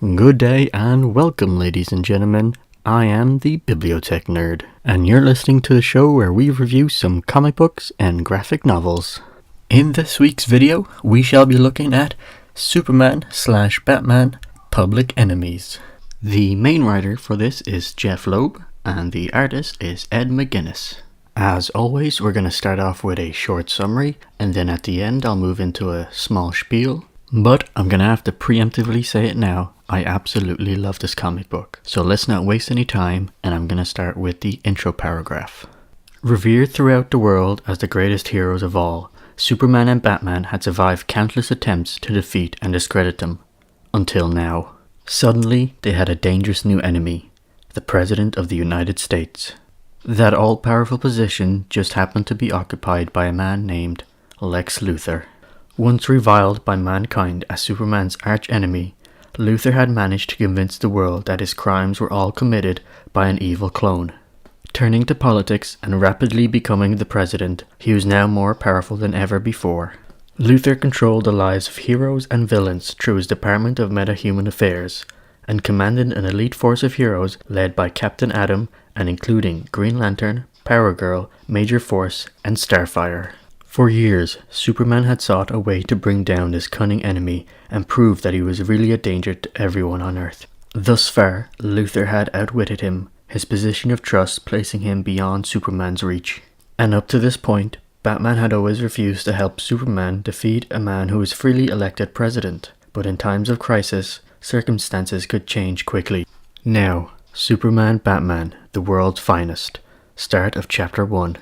Good day and welcome, ladies and gentlemen. I am the Bibliotech Nerd, and you're listening to the show where we review some comic books and graphic novels. In this week's video, we shall be looking at Superman/Batman Public Enemies. The main writer for this is Jeff Loeb, and the artist is Ed McGuinness. As always, we're going to start off with a short summary, and then at the end I'll move into a small spiel. But I'm going to have to preemptively say it now, I absolutely love this comic book. So let's not waste any time, and I'm going to start with the intro paragraph. Revered throughout the world as the greatest heroes of all, Superman and Batman had survived countless attempts to defeat and discredit them. Until now. Suddenly, they had a dangerous new enemy, the President of the United States. That all-powerful position just happened to be occupied by a man named Lex Luthor. Once reviled by mankind as Superman's arch-enemy, Luthor had managed to convince the world that his crimes were all committed by an evil clone. Turning to politics and rapidly becoming the president, he was now more powerful than ever before. Luthor controlled the lives of heroes and villains through his Department of Metahuman Affairs, and commanded an elite force of heroes led by Captain Atom and including Green Lantern, Power Girl, Major Force, and Starfire. For years, Superman had sought a way to bring down this cunning enemy and prove that he was really a danger to everyone on Earth. Thus far, Luthor had outwitted him, his position of trust placing him beyond Superman's reach. And up to this point, Batman had always refused to help Superman defeat a man who was freely elected president. But in times of crisis, circumstances could change quickly. Now, Superman-Batman, the world's finest. Start of Chapter 1.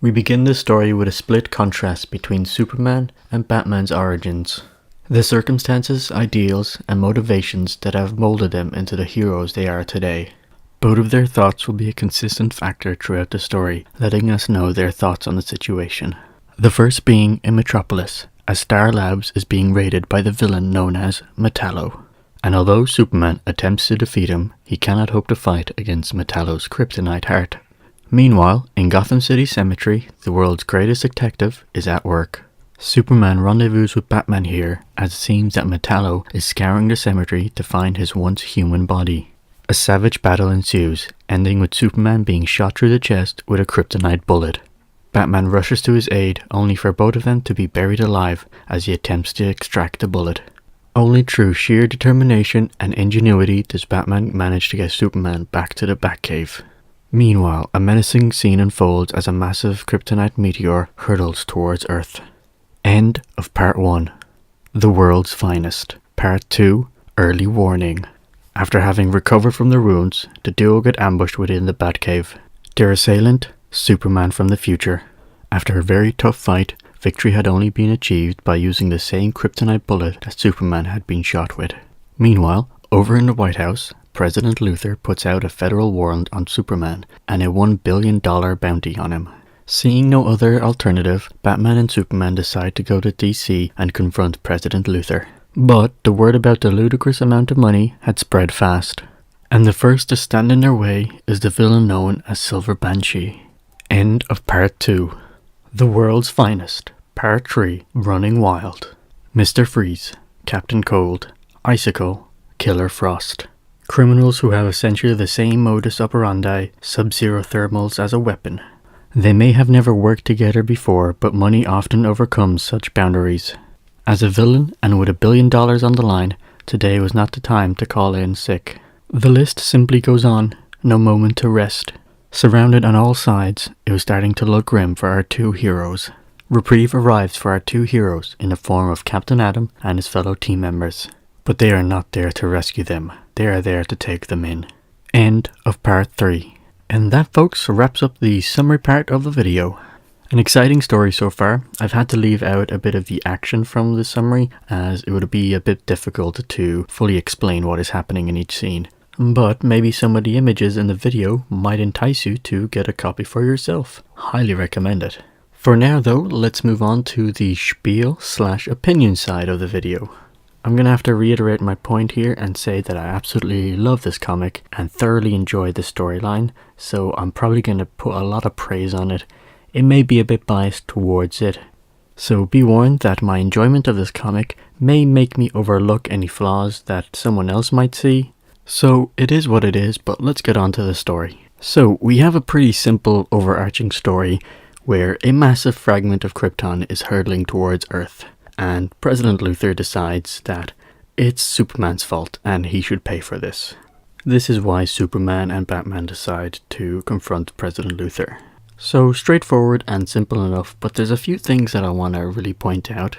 We begin this story with a split contrast between Superman and Batman's origins. The circumstances, ideals, and motivations that have molded them into the heroes they are today. Both of their thoughts will be a consistent factor throughout the story, letting us know their thoughts on the situation. The first being in Metropolis, as Star Labs is being raided by the villain known as Metallo. And although Superman attempts to defeat him, he cannot hope to fight against Metallo's kryptonite heart. Meanwhile, in Gotham City Cemetery, the world's greatest detective is at work. Superman rendezvous with Batman here, as it seems that Metallo is scouring the cemetery to find his once human body. A savage battle ensues, ending with Superman being shot through the chest with a kryptonite bullet. Batman rushes to his aid, only for both of them to be buried alive as he attempts to extract the bullet. Only through sheer determination and ingenuity does Batman manage to get Superman back to the Batcave. Meanwhile, a menacing scene unfolds as a massive kryptonite meteor hurtles towards Earth. End of Part 1. The World's Finest. Part 2. Early Warning. After having recovered from the ruins, the duo get ambushed within the Batcave. Their assailant, Superman from the future. After a very tough fight, victory had only been achieved by using the same kryptonite bullet that Superman had been shot with. Meanwhile, over in the White House, President Luthor puts out a federal warrant on Superman and a $1 billion bounty on him. Seeing no other alternative, Batman and Superman decide to go to DC and confront President Luthor. But the word about the ludicrous amount of money had spread fast, and the first to stand in their way is the villain known as Silver Banshee. End of Part 2. The World's Finest. Part 3. Running Wild. Mr. Freeze, Captain Cold, Icicle, Killer Frost. Criminals who have essentially the same modus operandi, Sub-Zero thermals as a weapon. They may have never worked together before, but money often overcomes such boundaries. As a villain, and with $1 billion on the line, today was not the time to call in sick. The list simply goes on, no moment to rest. Surrounded on all sides, it was starting to look grim for our two heroes. Reprieve arrives for our two heroes in the form of Captain Atom and his fellow team members. But they are not there to rescue them, they are there to take them in. End of Part 3. And that, folks, wraps up the summary part of the video. An exciting story so far. I've had to leave out a bit of the action from the summary, as it would be a bit difficult to fully explain what is happening in each scene. But maybe some of the images in the video might entice you to get a copy for yourself. Highly recommend it. For now though, let's move on to the spiel/opinion side of the video. I'm going to have to reiterate my point here and say that I absolutely love this comic and thoroughly enjoyed the storyline, so I'm probably going to put a lot of praise on it. It may be a bit biased towards it. So be warned that my enjoyment of this comic may make me overlook any flaws that someone else might see. So it is what it is, but let's get on to the story. So we have a pretty simple overarching story where a massive fragment of Krypton is hurtling towards Earth, and President Luthor decides that it's Superman's fault and he should pay for this. This is why Superman and Batman decide to confront President Luthor. So straightforward and simple enough, but there's a few things that I want to really point out.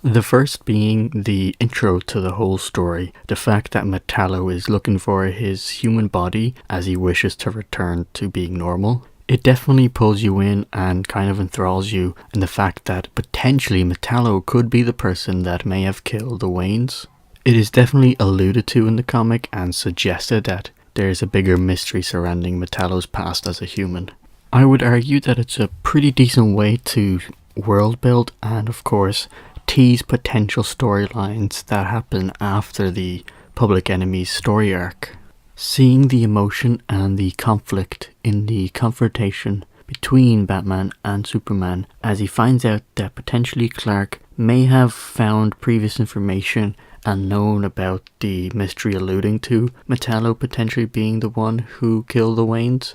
The first being the intro to the whole story, the fact that Metallo is looking for his human body as he wishes to return to being normal. It definitely pulls you in and kind of enthralls you in the fact that potentially Metallo could be the person that may have killed the Waynes. It is definitely alluded to in the comic and suggested that there is a bigger mystery surrounding Metallo's past as a human. I would argue that it's a pretty decent way to world build and of course tease potential storylines that happen after the Public Enemy's story arc. Seeing the emotion and the conflict in the confrontation between Batman and Superman as he finds out that potentially Clark may have found previous information and known about the mystery alluding to Metallo potentially being the one who killed the Waynes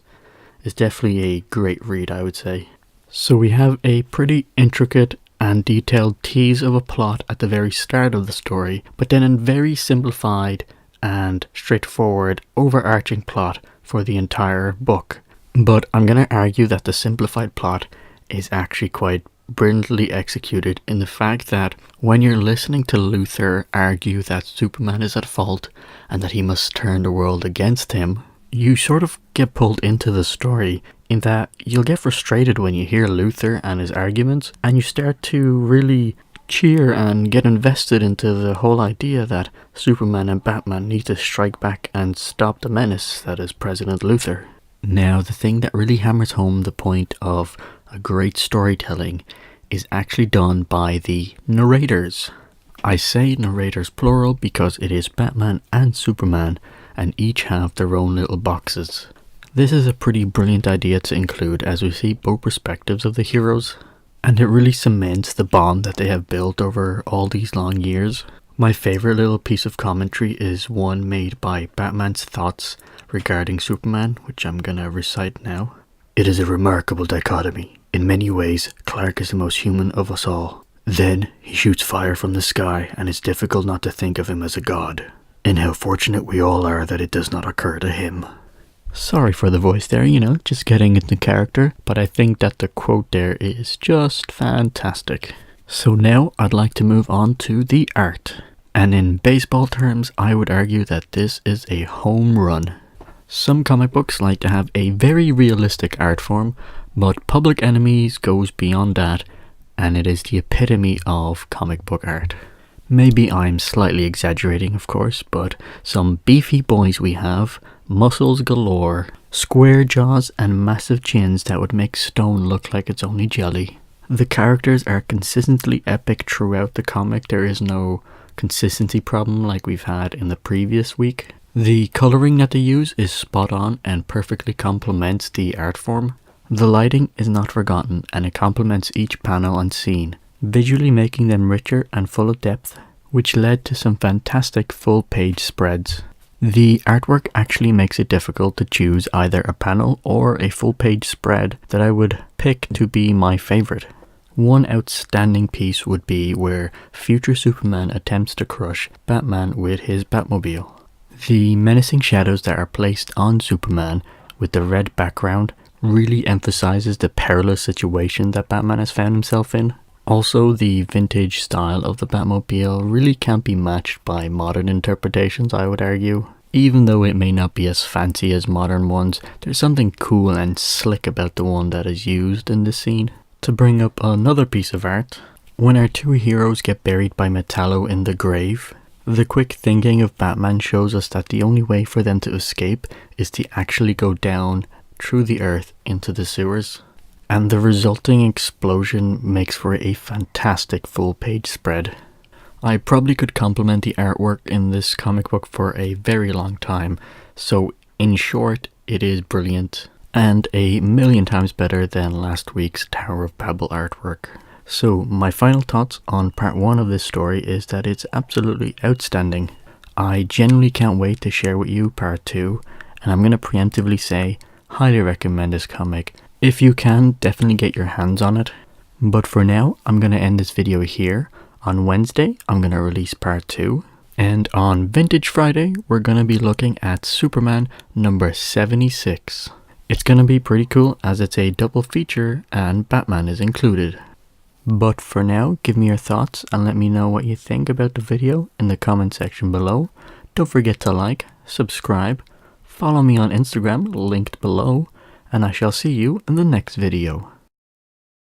is definitely a great read, I would say. So we have a pretty intricate and detailed tease of a plot at the very start of the story, but then a very simplified and straightforward overarching plot for the entire book. But I'm going to argue that the simplified plot is actually quite brilliantly executed in the fact that when you're listening to Luthor argue that Superman is at fault and that he must turn the world against him, you sort of get pulled into the story in that you'll get frustrated when you hear Luthor and his arguments, and you start to really cheer and get invested into the whole idea that Superman and Batman need to strike back and stop the menace that is President Luthor. Now, the thing that really hammers home the point of a great storytelling is actually done by the narrators. I say narrators plural because it is Batman and Superman, and each have their own little boxes. This is a pretty brilliant idea to include as we see both perspectives of the heroes, and it really cements the bond that they have built over all these long years. My favourite little piece of commentary is one made by Batman's thoughts regarding Superman, which I'm gonna recite now. It is a remarkable dichotomy. In many ways, Clark is the most human of us all. Then, he shoots fire from the sky, and it's difficult not to think of him as a god. And how fortunate we all are that it does not occur to him. Sorry for the voice there, just getting into character, but I think that the quote there is just fantastic. So now I'd like to move on to the art. And in baseball terms, I would argue that this is a home run. Some comic books like to have a very realistic art form, but Public Enemies goes beyond that, and it is the epitome of comic book art. Maybe I'm slightly exaggerating, of course, but some beefy boys we have, muscles galore, square jaws and massive chins that would make stone look like it's only jelly. The characters are consistently epic throughout the comic. There is no consistency problem like we've had in the previous week. The colouring that they use is spot on and perfectly complements the art form. The lighting is not forgotten and it complements each panel and scene, visually making them richer and full of depth, which led to some fantastic full-page spreads. The artwork actually makes it difficult to choose either a panel or a full-page spread that I would pick to be my favourite. One outstanding piece would be where future Superman attempts to crush Batman with his Batmobile. The menacing shadows that are placed on Superman with the red background really emphasizes the perilous situation that Batman has found himself in. Also, the vintage style of the Batmobile really can't be matched by modern interpretations, I would argue. Even though it may not be as fancy as modern ones, there's something cool and slick about the one that is used in this scene. To bring up another piece of art, when our two heroes get buried by Metallo in the grave, the quick thinking of Batman shows us that the only way for them to escape is to actually go down through the earth into the sewers. And the resulting explosion makes for a fantastic full-page spread. I probably could compliment the artwork in this comic book for a very long time, so in short, it is brilliant, and a million times better than last week's Tower of Babel artwork. So my final thoughts on part 1 of this story is that it's absolutely outstanding. I genuinely can't wait to share with you part 2, and I'm going to preemptively say, highly recommend this comic. If you can, definitely get your hands on it. But for now, I'm going to end this video here. On Wednesday, I'm going to release part 2. And on Vintage Friday, we're going to be looking at Superman number 76. It's going to be pretty cool as it's a double feature and Batman is included. But for now, give me your thoughts and let me know what you think about the video in the comment section below. Don't forget to like, subscribe, follow me on Instagram linked below, and I shall see you in the next video.